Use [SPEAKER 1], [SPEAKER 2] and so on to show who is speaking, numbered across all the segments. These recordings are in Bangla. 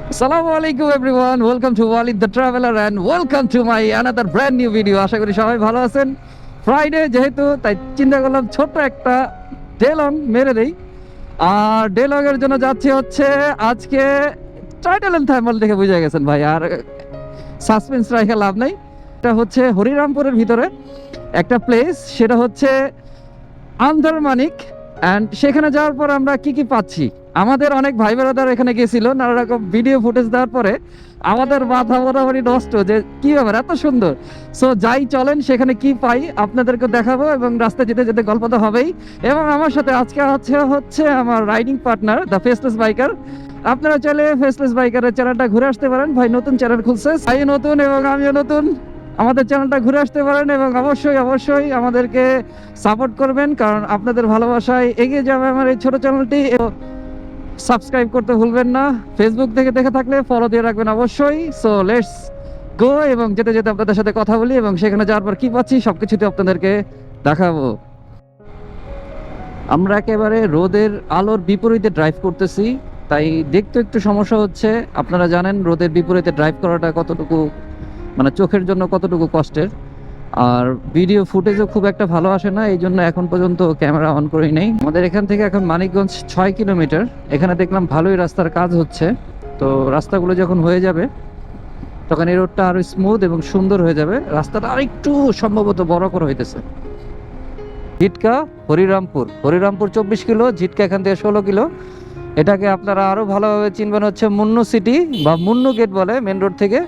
[SPEAKER 1] Assalamu alaikum everyone. Welcome to Walid the Traveler and welcome to my another brand new video. আশা করি সবাই ভালো আছেন। ফ্রাইডে যেহেতু তাই চিন্তা করলাম ছোট্ট একটা ডেলং মেরে দেই। আর ডেলং এর জন্য যাচ্ছি হচ্ছে আজকে টাইটেল এন্ড থাম্বনেল দেখে বুঝে গেছেন ভাই, আর সাসপেন্স রাখা লাভ নাই। এটা হচ্ছে হরিরামপুরের ভিতরে একটা প্লেস, সেটা হচ্ছে আন্দারমানিক। অ্যান্ড সেখানে যাওয়ার পর আমরা কি কি পাচ্ছি, আমাদের অনেক ভাই বোনেরা এখানে গেছিল, নানা রকম ভিডিও ফুটেজ দেওয়ার পরে আমাদের মাথা মোটামুটি নষ্ট যে কি ব্যাপার এত সুন্দর। সো যাই চলেন সেখানে কি পাই আপনাদেরকে দেখাবো, এবং রাস্তায় যেতে যেতে গল্প তো হবেই। এবং আমার সাথে আজকে হচ্ছে আমার riding partner the faceless biker. আপনারা চাইলে ফেসলেস বাইকারের চ্যানেলটা ঘুরে আসতে পারেন। ভাই নতুন চ্যানেল খুলছে, ভাই নতুন এবং আমিও নতুন, আমাদের চ্যানেলটা ঘুরে আসতে পারেন এবং অবশ্যই আমাদেরকে সাপোর্ট করবেন, কারণ আপনাদের ভালোবাসায় এগিয়ে যাবে আমার এই ছোট চ্যানেলটি। সাবস্ক্রাইব করতে ভুলবেন না, ফেসবুক থেকে দেখে থাকলে ফলো দিয়ে রাখবেন অবশ্যই। সো লেটস গো, এবং যেতে যেতে আপনাদের সাথে কথা বলি এবং সেখানে যাওয়ার পর কি পাচ্ছি সবকিছুতে আপনাদেরকে দেখাবো। আমরা একেবারে রোদের আলোর বিপরীতে ড্রাইভ করতেছি, তাই দেখতে একটু সমস্যা হচ্ছে। আপনারা জানেন রোদের বিপরীতে ড্রাইভ করাটা কতটুকু মানে চোখের জন্য কতটুকু কষ্টের, আর ভিডিও ফুটেজও খুব একটা ভালো আসে না, এই জন্য এখন পর্যন্ত ক্যামেরা অন করি নেই। আমাদের এখান থেকে এখন মানিকগঞ্জ 6 কিলোমিটার। এখানে দেখলাম ভালোই রাস্তার কাজ হচ্ছে, তো রাস্তাগুলো যখন হয়ে যাবে তখন এই রোডটা আরো স্মুথ এবং সুন্দর হয়ে যাবে। রাস্তাটা আরেকটু সম্ভবত বড় করে হইতেছে। ঝিটকা হরিরামপুর 24 কিলো, ঝিটকা এখান থেকে 16 কিলো। এটাকে আপনারা আরো ভালোভাবে চিনবেন হচ্ছে মুন্নু সিটি বা মুন্নু গেট বলে মেন রোড থেকে।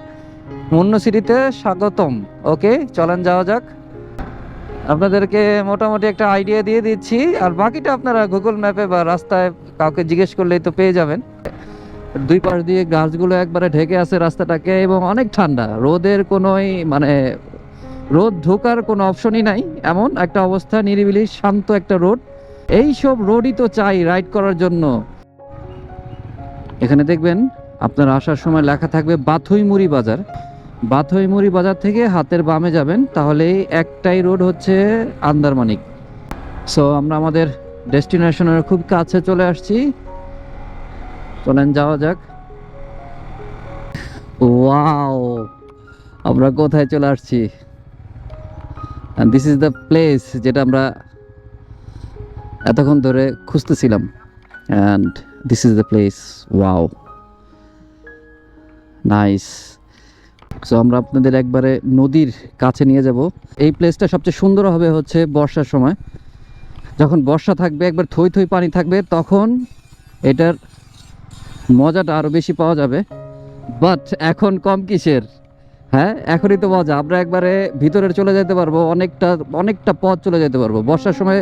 [SPEAKER 1] মুন্নু সিটিতে স্বাগতম। ওকে, চলেন যাওয়া যাক। আপনাদেরকে মোটামুটি একটা আইডিয়া দিয়ে দিচ্ছি, আর বাকিটা আপনারা গুগল ম্যাপে বা রাস্তায় কাউকে জিজ্ঞেস করলেই তো পেয়ে যাবেন। দুই পাশ দিয়ে গাছগুলো একবারে ঢেকে আছে রাস্তাটাকে, এবং অনেক ঠান্ডা, রোদের কোনোই মানে রোদ ঢোকার কোনো অপশনই নাই, এমন একটা অবস্থা। নিরিবিলি শান্ত একটা রোড। এই সব রোডই তো চাই রাইড করার জন্য। এখানে দেখবেন আপনারা আসার সময় লেখা থাকবে বাথইমুড়ি বাজার। বাথইমুড়ি বাজার থেকে হাতের বামে যাবেন, তাহলে একটাই রোড হচ্ছে আন্দারমানিক। সো আমরা আমাদের ডেস্টিনেশনের খুব কাছে চলে আসছি, চলেন যাওয়া যাক। ওয়াও, আমরা কোথায় চলে আসছি, and this is the place যেটা আমরা এতক্ষণ ধরে খুঁজতেছিলাম, and this is the place. wow, nice. So আমরা আপনাদের একবারে নদীর কাছে নিয়ে যাব। এই প্লেসটা সবচেয়ে সুন্দর হবে হচ্ছে বর্ষার সময়, যখন বর্ষা থাকবে, একবার থই থই পানি থাকবে, তখন এটার মজাটা আরও বেশি পাওয়া যাবে। বাট এখন কম কিসের, হ্যাঁ এখনই তো মজা। আমরা একবারে ভিতরে চলে যেতে পারবো, অনেকটা পথ চলে যেতে পারবো। বর্ষার সময়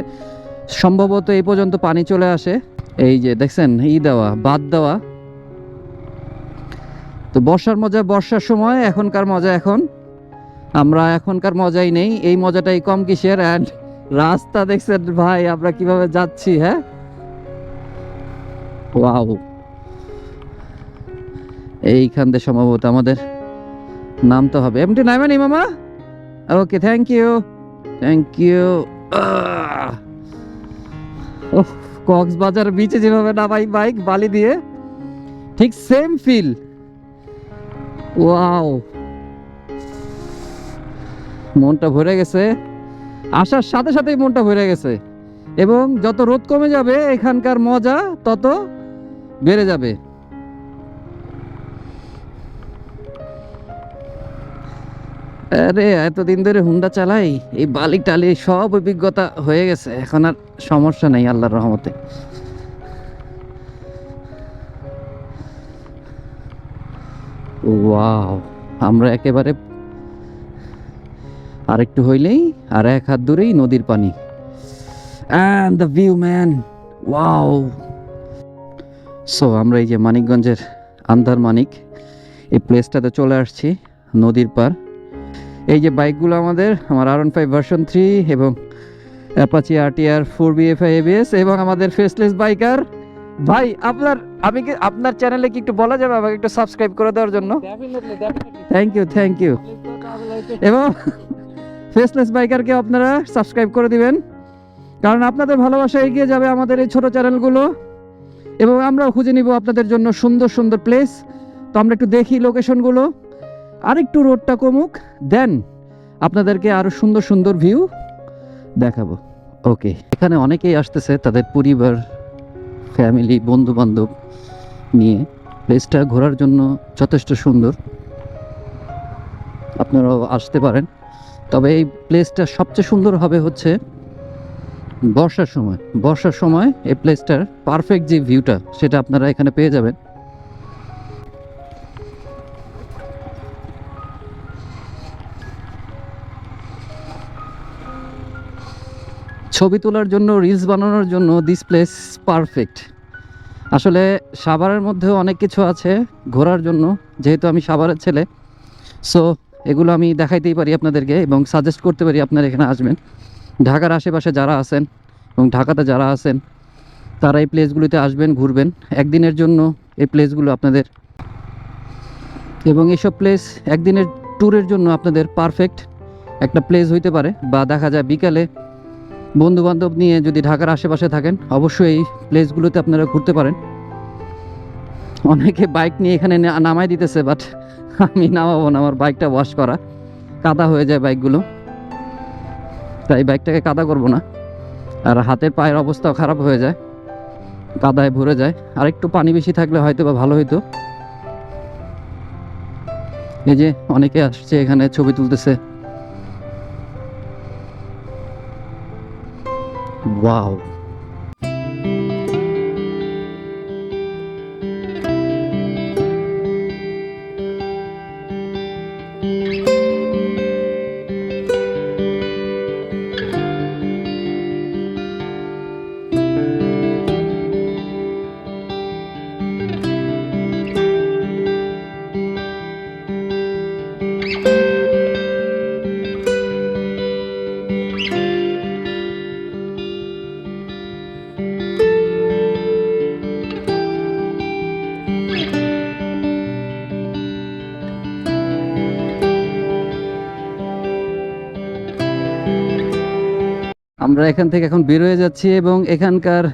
[SPEAKER 1] সম্ভবত এই পর্যন্ত পানি চলে আসে। এই যে দেখছেন বাদ দেওয়া। তো বর্ষার মজা বর্ষার সময়, এখনকার মজা এখন। আমরা এখনকার মজাই নেই, এই মজাটাই কম কিসের। অ্যান্ড রাস্তা দেখছেন ভাই আমরা কিভাবে যাচ্ছি, হ্যাঁ ওয়াও। এইখান থেকে সম্ভবত আমাদের নামতে হবে। এমনি নামে নি মামা? ওকে, থ্যাংক ইউ। কক্সবাজার বিচে যেভাবে নামাই বাইক বালি দিয়ে, ঠিক সেম ফিল। ওয়াও, মনটা ভরে গেছে, আসার সাথে সাথেই মনটা ভরে গেছে। এবং যত রোদ কমে যাবে এখানকার মজা তত বেড়ে যাবে। আরে এতদিন ধরে হুন্ডা চালাই, এই বালি টালি সব অভিজ্ঞতা হয়ে গেছে, এখন আর সমস্যা নেই আল্লাহর রহমতে। ওয়াও, আমরা একেবারে আরেকটু হইলেই আর এক হাত দূরেই নদীর পানি। And the view man, wow. So আমরা এই যে মানিকগঞ্জের আন্দারমানিক এই প্লেসটাতে চলে আসছি, নদীর পার। এই যে বাইকগুলো আমার R15 ভার্সন 3 এবং অ্যাপাচি RTR 4BFI ABS এবং আমাদের ফেসলেস বাইকার ভাই। আপনার চ্যানেলে কি একটু বলা যাবে আমাকে একটু সাবস্ক্রাইব করে দেওয়ার জন্য? Thank you. এবং ফেসলেস বাইকারকে আপনারা সাবস্ক্রাইব করে দিবেন, কারণ আপনাদের ভালোবাসা এগিয়ে যাবে আমাদের এই ছোট চ্যানেলগুলো, এবং আমরাও খুঁজে নিব আপনাদের জন্য সুন্দর সুন্দর প্লেস তো আমরা একটু দেখি লোকেশনগুলো, আরেকটু রোডটা কমুক, দেন আপনাদেরকে আরও সুন্দর সুন্দর ভিউ দেখাবো। ওকে, এখানে অনেকেই আসতেছে তাদের পরিবার, ফ্যামিলি, বন্ধু বান্ধব নিয়ে। প্লেসটা ঘোরার জন্য যথেষ্ট সুন্দর, আপনারাও আসতে পারেন। তবে এই প্লেসটা সবচেয়ে সুন্দর হবে হচ্ছে বর্ষার সময়। বর্ষার সময় এই প্লেসটার পারফেক্ট যে ভিউটা সেটা আপনারা এখানে পেয়ে যাবেন। ছবি তোলার জন্য, রিলস বানানোর জন্য দিস প্লেস পারফেক্ট। আসলে সাভারের মধ্যেও অনেক কিছু আছে ঘোরার জন্য, যেহেতু আমি সাভারের ছেলে, সো এগুলো আমি দেখাইতেই পারি আপনাদেরকে এবং সাজেস্ট করতে পারি আপনারা এখানে আসবেন। ঢাকার আশেপাশে যারা আছেন এবং ঢাকাতে যারা আছেন তারা এই প্লেসগুলিতে আসবেন, ঘুরবেন একদিনের জন্য এই প্লেসগুলো আপনাদের, এবং এইসব প্লেস একদিনের ট্যুরের জন্য আপনাদের পারফেক্ট একটা প্লেস হইতে পারে। বা দেখা যায় বিকালে বন্ধুবান্ধব নিয়ে যদি ঢাকার আশেপাশে থাকেন, অবশ্যই এই প্লেসগুলোতে আপনারা ঘুরতে পারেন। অনেকে বাইক নিয়ে এখানে নামাই দিতেছে, বাট আমি নামাবো না, আমার বাইকটা ওয়াশ করা, কাদা হয়ে যায় বাইকগুলো, তাই বাইকটাকে কাদা করব না। আর হাতের পায়ের অবস্থাও খারাপ হয়ে যায়, কাদায় ভরে যায়। আর একটু পানি বেশি থাকলে হয়তো বা ভালো হইতো। এই যে অনেকে আসছে এখানে ছবি তুলতেছে। ওয়াও, আমরা এখান থেকে এখন বের হয়ে যাচ্ছি এবং এখানকার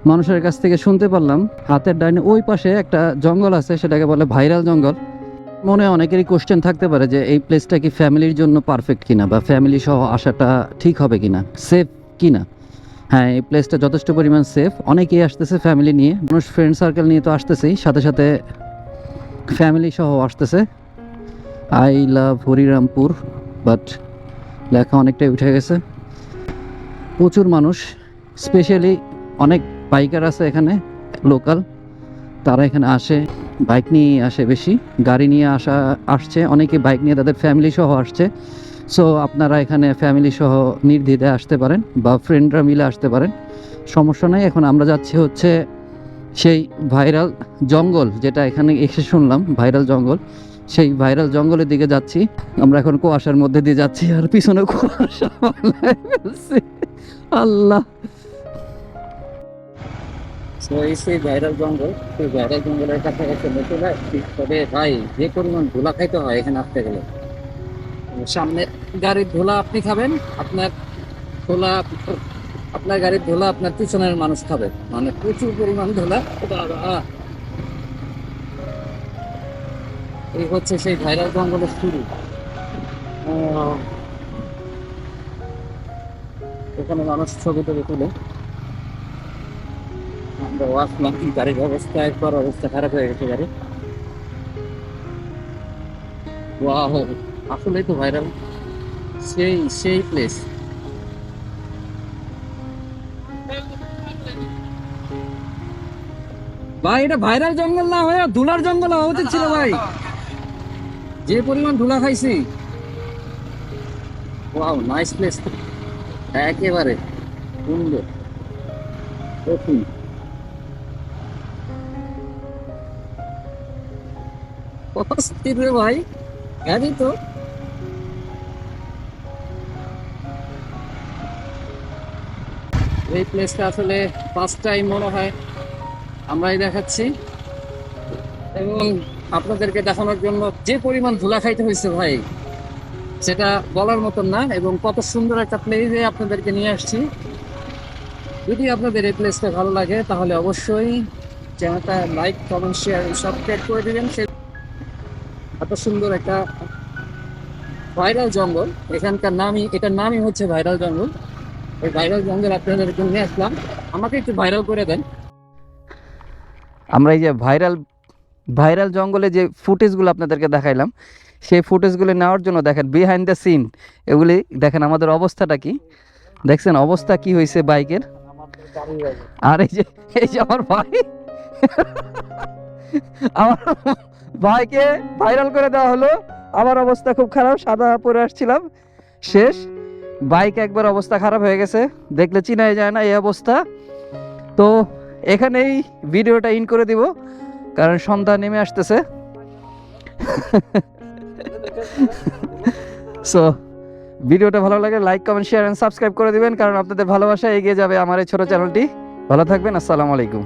[SPEAKER 1] মানুষের কাছ থেকে শুনতে পারলাম হাতের ডাইনে ওই পাশে একটা জঙ্গল আছে, সেটাকে বলে ভাইরাল জঙ্গল। মনে অনেকেরই কোশ্চেন থাকতে পারে যে এই প্লেসটা কি ফ্যামিলির জন্য পারফেক্ট কিনা, বা ফ্যামিলি সহ আসাটা ঠিক হবে কিনা, সেফ কিনা। হ্যাঁ, এই প্লেসটা যথেষ্ট পরিমাণ সেফ। অনেকেই আসতেছে ফ্যামিলি নিয়ে, মানুষ ফ্রেন্ড সার্কেল নিয়ে তো আসতেছেই, সাথে সাথে ফ্যামিলি সহ আসতেছে। আই লাভ হরিরামপুর, বাট লেখা অনেকটাই উঠে গেছে। প্রচুর মানুষ, স্পেশালি অনেক বাইকার আছে এখানে লোকাল, তারা এখানে আসে, বাইক নিয়ে আসে, বেশি গাড়ি নিয়ে আসছে অনেকে, বাইক নিয়ে তাদের ফ্যামিলি সহ আসছে। সো আপনারা এখানে ফ্যামিলি সহ নির্দ্বিধায় আসতে পারেন বা ফ্রেন্ডরা মিলে আসতে পারেন, সমস্যা নাই। এখন আমরা যাচ্ছি হচ্ছে সেই ভাইরাল জঙ্গল, যেটা এখানে এসে শুনলাম ভাইরাল জঙ্গল, সেই ভাইরাল জঙ্গলের দিকে যাচ্ছি। আমরা এখন কুয়াশার মধ্যে দিয়ে যাচ্ছি, আর পিছনে কুয়াশা ফেলছে, আল্লাহ। সেই ভাইরাল জঙ্গল, সেই ভাইরাল জঙ্গলের কাছাকাছি চলে আসছি। তবে ভাই যে পরিমাণ ধুলা খাইতে হয় এখানে আসতে গেলে, সামনে গাড়ির ধুলা আপনি খাবেন, আপনার গাড়ির ধুলা আপনার পিছনের মানুষ খাবে, মানে প্রচুর পরিমাণ ধুলা। এই হচ্ছে সেই ভাইরাল জঙ্গলের শুরু। এখানে মানুষ ছবি টবি তুলে। আমরা আসলাম, গাড়ির অবস্থা একবার অবস্থা খারাপ হয়ে গেছে গাড়ি। ওয়াও, আসলেই তো ভাইরাল, সেই প্লেস। ভাই এটা ভাইরাল জঙ্গল না হয়ে ধুলার জঙ্গল হওয়া উচিত ছিল ভাই, যে পরিমাণ ধুলা খাইছি। ওয়াও, নাইস প্লেস, একেবারে সুন্দর। অস্থির রে ভাই গাড়ি তো। এই প্লেসটা আসলে ফার্স্ট টাইম মনে হয় আমরাই দেখাচ্ছি, এবং আপনাদেরকে দেখানোর জন্য যে পরিমাণ ধুলা খাইতে হয়েছে ভাই সেটা বলার মতন না। এবং কত সুন্দর একটা প্লেসে আপনাদেরকে নিয়ে আসছি। যদি আপনাদের এই প্লেসটা ভালো লাগে তাহলে অবশ্যই চ্যানেলটা লাইক, কমেন্ট, শেয়ার, সাবস্ক্রাইব করে দিবেন। এত সুন্দর একটা ভাইরাল জঙ্গল, এটার নামই হচ্ছে ভাইরাল জঙ্গল। এই ভাইরাল জঙ্গল আপনাদের জন্য আসলাম, আমাকে একটু ভাইরাল করে দেন। আমরা এই যে ভাইরাল ভাইরাল জঙ্গলে যে ফুটেজগুলো আপনাদেরকে দেখাইলাম, সেই ফুটেজগুলো নেওয়ার জন্য দেখেন বিহাইন্ড দ্য সিন, এগুলি দেখেন আমাদের অবস্থাটা কি, দেখছেন অবস্থা কি হয়েছে বাইকের। আর এই যে আমার ভাই আমার ভাইকে ভাইরাল করে দেওয়া হলো। আমার অবস্থা খুব খারাপ, সাদা পরে আসছিলাম, শেষ বাইক একবার অবস্থা খারাপ হয়ে গেছে, দেখলে চিনাই যায় না এই অবস্থা। তো এখানেই ভিডিওটা ইন করে দিব, কারণ সন্ধ্যা নেমে আসতেছে। সো ভিডিওটা ভালো লাগে like comment share and subscribe করে দিবেন, কারণ আপনাদের ভালোবাসা এগিয়ে যাবে আমার এই ছোট চ্যানেলটি। ভালো থাকবেন, আসসালামু আলাইকুম।